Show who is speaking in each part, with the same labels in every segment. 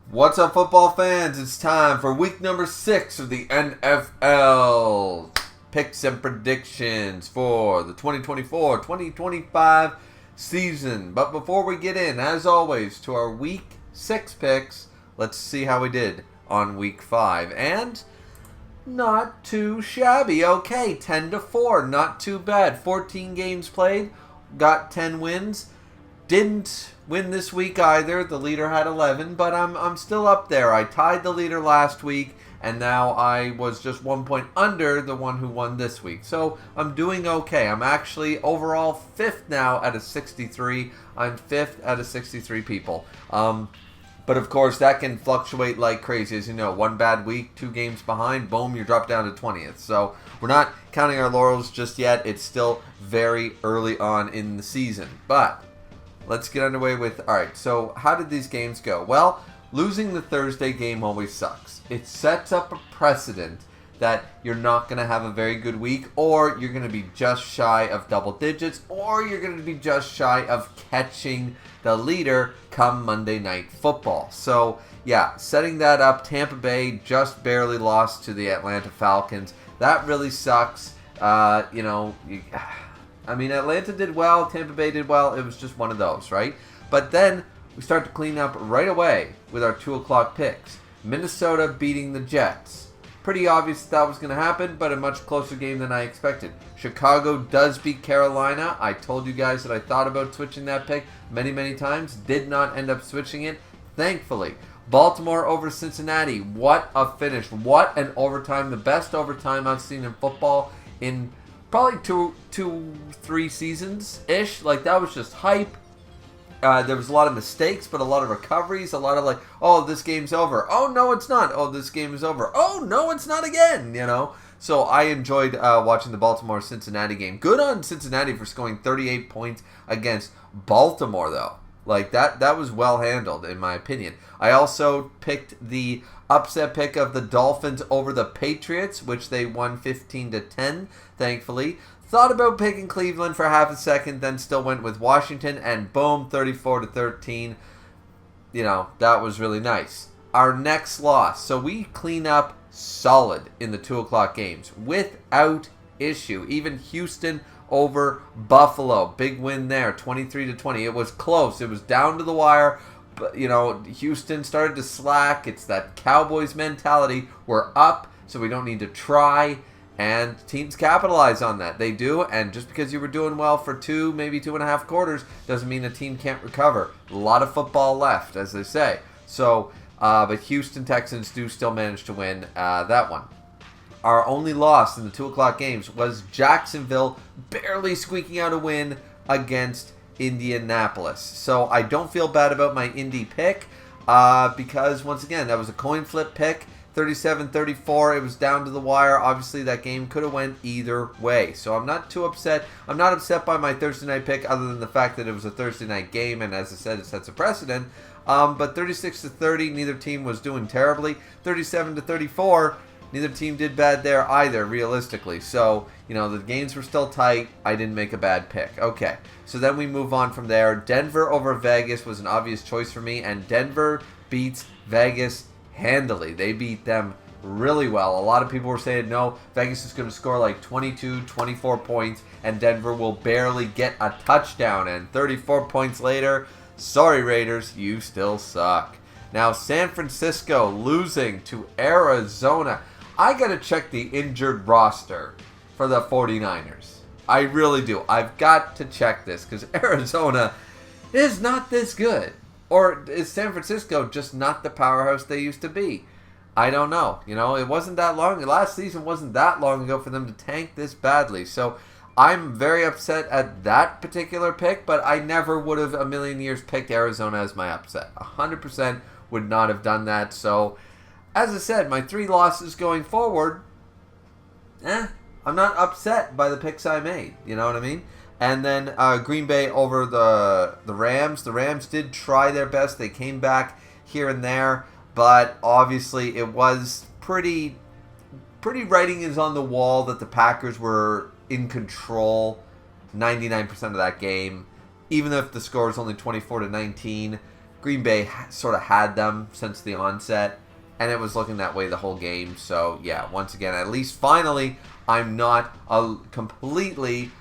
Speaker 1: What's up, football fans? It's time for week number 6 of the NFL picks and predictions for the 2024-2025 season. But before we get in, as always, to our week 6 picks, let's see how we did on week 5. And not too shabby. Okay, 10-4, not too bad. 14 games played, got 10 wins. Didn't win this week either. The leader had 11, but I'm still up there. I tied the leader last week, and now I was just 1 point under the one who won this week. So I'm doing okay. I'm actually overall 5th now out of 63. I'm 5th out of 63 people. But of course, that can fluctuate like crazy. As you know, one bad week, 2 games behind, boom, you're dropped down to 20th. So we're not counting our laurels just yet. It's still very early on in the season. But let's get underway with, alright, so how did these games go? Well, losing the Thursday game always sucks. It sets up a precedent that you're not going to have a very good week, or you're going to be just shy of double digits, or you're going to be just shy of catching the leader come Monday Night Football. So, yeah, setting that up, Tampa Bay just barely lost to the Atlanta Falcons. That really sucks. Atlanta did well, Tampa Bay did well. It was just one of those, right? But then we start to clean up right away with our 2 o'clock picks. Minnesota beating the Jets. Pretty obvious that was going to happen, but a much closer game than I expected. Chicago does beat Carolina. I told you guys that I thought about switching that pick many, many times. Did not end up switching it, thankfully. Baltimore over Cincinnati. What a finish. What an overtime. The best overtime I've seen in football in probably 3 seasons-ish. Like, that was just hype. There was a lot of mistakes, but a lot of recoveries. A lot of like, oh, this game's over. Oh, no, it's not. Oh, this game is over. Oh, no, it's not again, So I enjoyed watching the Baltimore-Cincinnati game. Good on Cincinnati for scoring 38 points against Baltimore, though. Like, that was well handled, in my opinion. I also picked the upset pick of the Dolphins over the Patriots, which they won 15-10, thankfully. Thought about picking Cleveland for half a second, then still went with Washington, and boom, 34-13. That was really nice. Our next loss. So we clean up solid in the 2 o'clock games without issue. Even Houston over Buffalo. Big win there, 23-20. It was close. It was down to the wire. But, Houston started to slack. It's that Cowboys mentality. We're up, so we don't need to try. And teams capitalize on that. They do, and just because you were doing well for 2, maybe 2.5 quarters, doesn't mean a team can't recover. A lot of football left, as they say. So, but Houston Texans do still manage to win that one. Our only loss in the 2 o'clock games was Jacksonville barely squeaking out a win against Indianapolis. So I don't feel bad about my Indy pick because, once again, that was a coin flip pick. 37-34, it was down to the wire. Obviously, that game could have went either way. So I'm not too upset. I'm not upset by my Thursday night pick other than the fact that it was a Thursday night game, and as I said, it sets a precedent. But 36-30, neither team was doing terribly. 37-34, neither team did bad there either, realistically. So, the games were still tight. I didn't make a bad pick. Okay, so then we move on from there. Denver over Vegas was an obvious choice for me, and Denver beats Vegas handily. They beat them really well. A lot of people were saying, no, Vegas is going to score like 22, 24 points, and Denver will barely get a touchdown. And 34 points later, sorry, Raiders, you still suck. Now, San Francisco losing to Arizona. I got to check the injured roster for the 49ers. I really do. I've got to check this because Arizona is not this good. Or is San Francisco just not the powerhouse they used to be? I don't know. It wasn't that long. Last season wasn't that long ago for them to tank this badly. So I'm very upset at that particular pick, but I never would have a million years picked Arizona as my upset. 100% would not have done that. So, as I said, my 3 losses going forward, I'm not upset by the picks I made. You know what I mean? And then Green Bay over the Rams. The Rams did try their best. They came back here and there, but obviously it was pretty writing is on the wall that the Packers were in control 99% of that game. Even if the score is only 24-19, Green Bay sort of had them since the onset, and it was looking that way the whole game. So, yeah, once again, at least finally, I'm not a completely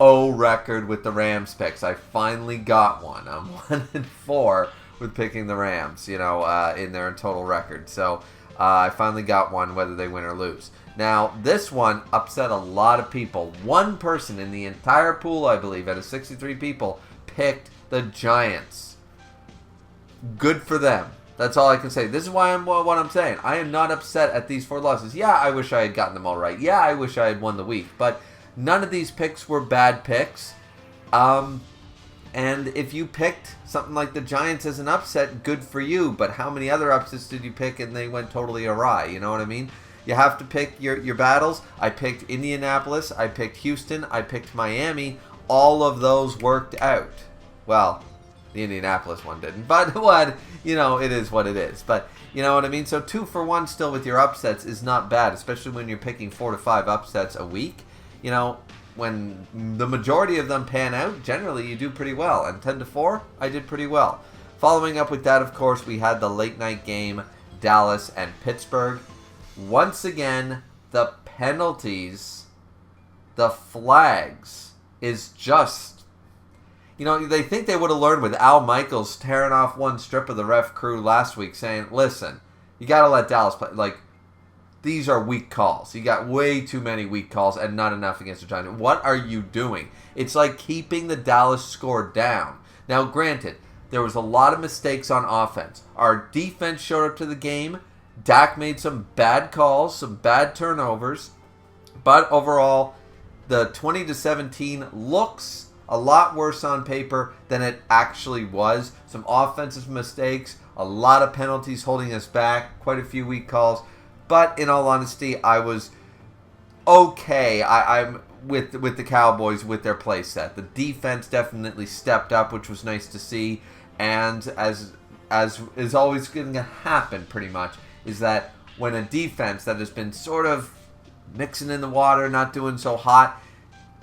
Speaker 1: record with the Rams picks. I finally got one. I'm 1-4 with picking the Rams, in their total record. So, I finally got one, whether they win or lose. Now, this one upset a lot of people. One person in the entire pool, I believe, out of 63 people, picked the Giants. Good for them. That's all I can say. This is why what I'm saying. I am not upset at these 4 losses. Yeah, I wish I had gotten them all right. Yeah, I wish I had won the week. But none of these picks were bad picks. And if you picked something like the Giants as an upset, good for you. But how many other upsets did you pick and they went totally awry? You know what I mean? You have to pick your battles. I picked Indianapolis. I picked Houston. I picked Miami. All of those worked out. Well, the Indianapolis one didn't. But what, it is what it is. But you know what I mean? So 2 for 1 still with your upsets is not bad, especially when you're picking 4 to 5 upsets a week. When the majority of them pan out, generally you do pretty well. And 10 to 4, I did pretty well. Following up with that, of course, we had the late night game, Dallas and Pittsburgh. Once again, the penalties, the flags is just, they think they would have learned with Al Michaels tearing off one strip of the ref crew last week saying, listen, you got to let Dallas play. Like, these are weak calls. You got way too many weak calls and not enough against the Giants. What are you doing? It's like keeping the Dallas score down. Now, granted, there was a lot of mistakes on offense. Our defense showed up to the game. Dak made some bad calls, some bad turnovers, but overall, the 20-17 looks a lot worse on paper than it actually was. Some offensive mistakes, a lot of penalties holding us back, quite a few weak calls, but in all honesty, I was okay. I'm with the Cowboys with their play set. The defense definitely stepped up, which was nice to see, and as is always going to happen pretty much, is that when a defense that has been sort of mixing in the water, not doing so hot,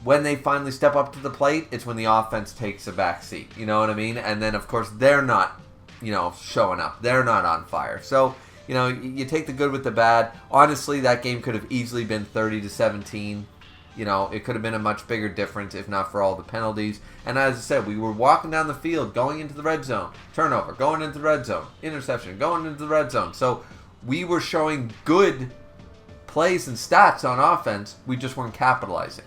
Speaker 1: when they finally step up to the plate, it's when the offense takes a back seat. You know what I mean? And then, of course, they're not, showing up. They're not on fire. So, you take the good with the bad. Honestly, that game could have easily been 30-17. It could have been a much bigger difference if not for all the penalties. And as I said, we were walking down the field, going into the red zone. Turnover, going into the red zone. Interception, going into the red zone. So we were showing good plays and stats on offense. We just weren't capitalizing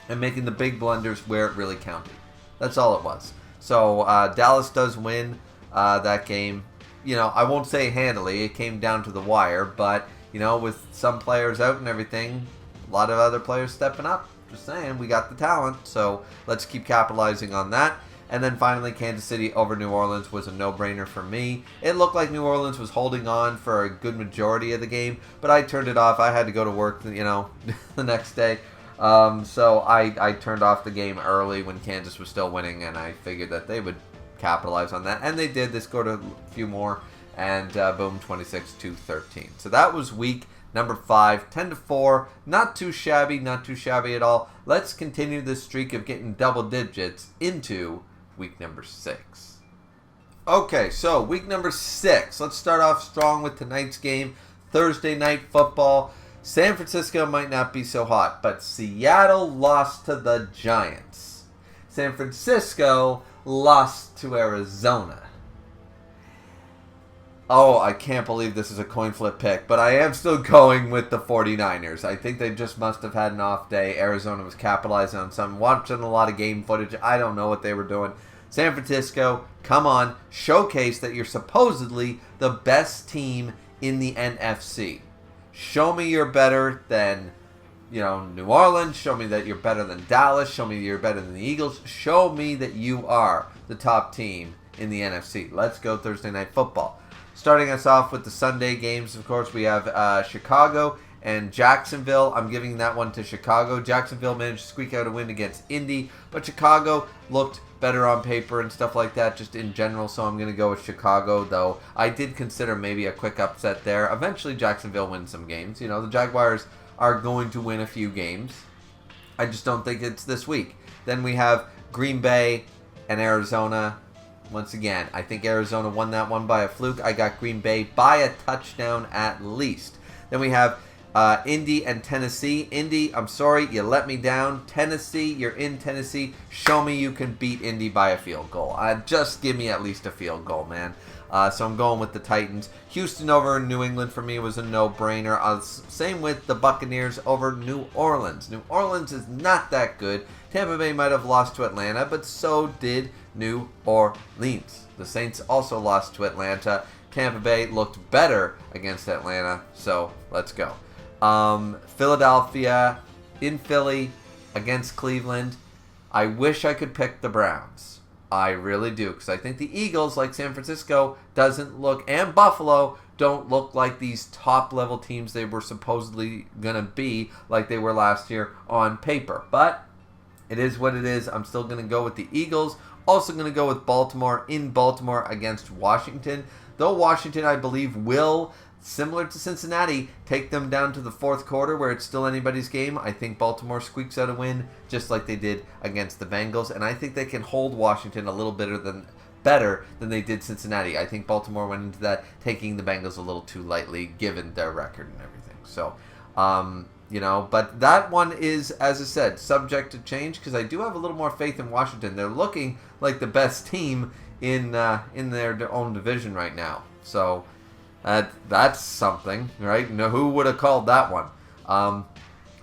Speaker 1: and making the big blunders where it really counted. That's all it was. So Dallas does win that game. I won't say handily. It came down to the wire. But, with some players out and everything, a lot of other players stepping up. Just saying, we got the talent. So let's keep capitalizing on that. And then finally, Kansas City over New Orleans was a no-brainer for me. It looked like New Orleans was holding on for a good majority of the game, but I turned it off. I had to go to work, the next day. So I turned off the game early when Kansas was still winning, and I figured that they would capitalize on that. And they did. They scored a few more, and boom, 26-13. So that was week number 5, 10-4. Not too shabby at all. Let's continue this streak of getting double digits into week number 6. Okay, so week number 6. Let's start off strong with tonight's game. Thursday night football. San Francisco might not be so hot, but Seattle lost to the Giants. San Francisco lost to Arizona. Oh, I can't believe this is a coin flip pick, but I am still going with the 49ers. I think they just must have had an off day. Arizona was capitalizing on something. Watching a lot of game footage. I don't know what they were doing. San Francisco, come on. Showcase that you're supposedly the best team in the NFC. Show me you're better than, New Orleans. Show me that you're better than Dallas. Show me you're better than the Eagles. Show me that you are the top team in the NFC. Let's go Thursday Night Football. Starting us off with the Sunday games, of course, we have Chicago and Jacksonville. I'm giving that one to Chicago. Jacksonville managed to squeak out a win against Indy, but Chicago looked better on paper and stuff like that, just in general, so I'm going to go with Chicago, though I did consider maybe a quick upset there. Eventually, Jacksonville wins some games. The Jaguars are going to win a few games. I just don't think it's this week. Then we have Green Bay and Arizona. once again, I think Arizona won that one by a fluke. I got Green Bay by a touchdown at least. Then we have Indy and Tennessee. Indy, I'm sorry, you let me down. Tennessee, you're in Tennessee. Show me you can beat Indy by a field goal. Just give me at least a field goal, man. So I'm going with the Titans. Houston over New England for me was a no-brainer. Same with the Buccaneers over New Orleans. New Orleans is not that good. Tampa Bay might have lost to Atlanta, but so did New Orleans. The Saints also lost to Atlanta. Tampa Bay looked better against Atlanta, so let's go. Philadelphia in Philly against Cleveland. I wish I could pick the Browns. I really do, because I think the Eagles, like San Francisco, doesn't look, and Buffalo, don't look like these top-level teams they were supposedly going to be like they were last year on paper. But it is what it is. I'm still going to go with the Eagles. Also going to go with Baltimore in Baltimore against Washington. Though Washington, I believe, will, similar to Cincinnati, take them down to the fourth quarter where it's still anybody's game. I think Baltimore squeaks out a win just like they did against the Bengals. And I think they can hold Washington a little better than they did Cincinnati. I think Baltimore went into that taking the Bengals a little too lightly given their record and everything. So, but that one is, as I said, subject to change because I do have a little more faith in Washington. They're looking like the best team in their own division right now. So that's something, right? Now, who would have called that one?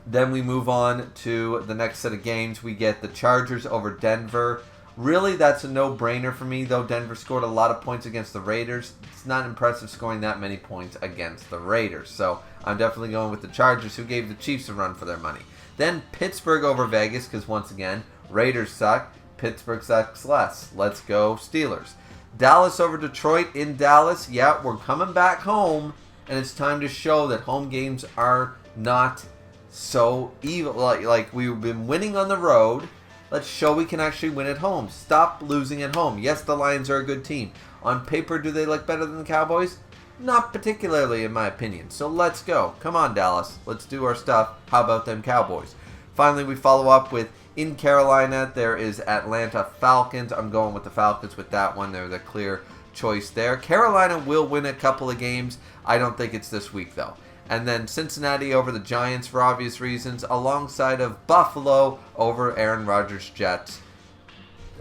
Speaker 1: Then we move on to the next set of games. We get the Chargers over Denver. Really, that's a no-brainer for me, though. Denver scored a lot of points against the Raiders. It's not impressive scoring that many points against the Raiders. So I'm definitely going with the Chargers, who gave the Chiefs a run for their money. Then Pittsburgh over Vegas, because once again, Raiders suck. Pittsburgh sucks less. Let's go Steelers. Dallas over Detroit in Dallas. Yeah, we're coming back home, and it's time to show that home games are not so evil. Like we've been winning on the road. Let's show we can actually win at home. Stop losing at home. Yes, the Lions are a good team. On paper, do they look better than the Cowboys? Not particularly, in my opinion. So let's go. Come on, Dallas. Let's do our stuff. How about them Cowboys? Finally, we follow up with in Carolina, there is Atlanta Falcons. I'm going with the Falcons with that one. They're the clear choice there. Carolina will win a couple of games. I don't think it's this week, though. And then Cincinnati over the Giants for obvious reasons, alongside of Buffalo over Aaron Rodgers' Jets.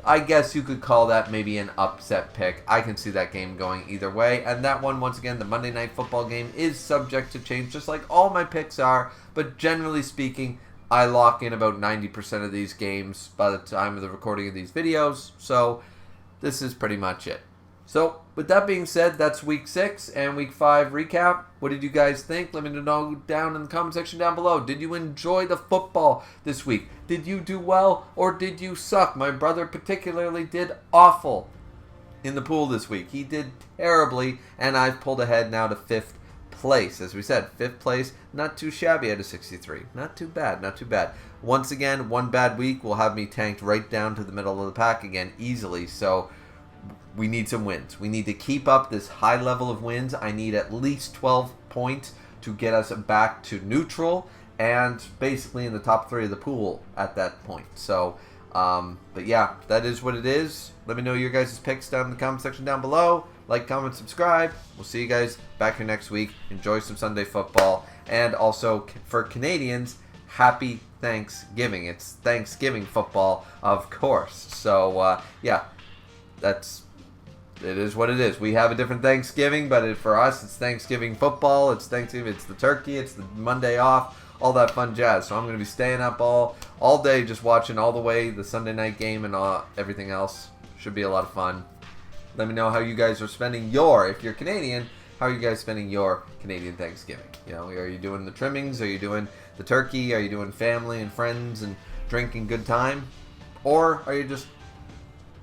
Speaker 1: I guess you could call that maybe an upset pick. I can see that game going either way. And that one, once again, the Monday Night Football game is subject to change, just like all my picks are. But generally speaking, I lock in about 90% of these games by the time of the recording of these videos. So this is pretty much it. So with that being said, that's week 6 and week 5 recap. What did you guys think? Let me know down in the comment section down below. Did you enjoy the football this week? Did you do well or did you suck? My brother particularly did awful in the pool this week. He did terribly, and I've pulled ahead now to 5th place. As we said, 5th place, not too shabby out of 63. Not too bad, not too bad. Once again, one bad week will have me tanked right down to the middle of the pack again easily. So we need some wins. We need to keep up this high level of wins. I need at least 12 points to get us back to neutral and basically in the top 3 of the pool at that point. So, but yeah, that is what it is. Let me know your guys' picks down in the comment section down below. Like, comment, subscribe. We'll see you guys back here next week. Enjoy some Sunday football. And also, for Canadians, happy Thanksgiving. It's Thanksgiving football, of course. So, yeah, it is what it is. We have a different Thanksgiving, but for us, it's Thanksgiving football. It's Thanksgiving. It's the turkey. It's the Monday off. All that fun jazz. So I'm going to be staying up all day just watching all the way the Sunday night game and everything else. Should be a lot of fun. Let me know how you guys are spending if you're Canadian, how are you guys spending your Canadian Thanksgiving? You know, are you doing the trimmings? Are you doing the turkey? Are you doing family and friends and drinking good time? Or are you just,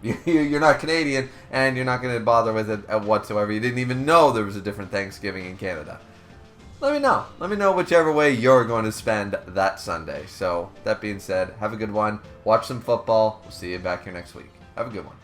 Speaker 1: you're not Canadian and you're not going to bother with it whatsoever? You didn't even know there was a different Thanksgiving in Canada. Let me know. Let me know whichever way you're going to spend that Sunday. So, that being said, have a good one. Watch some football. We'll see you back here next week. Have a good one.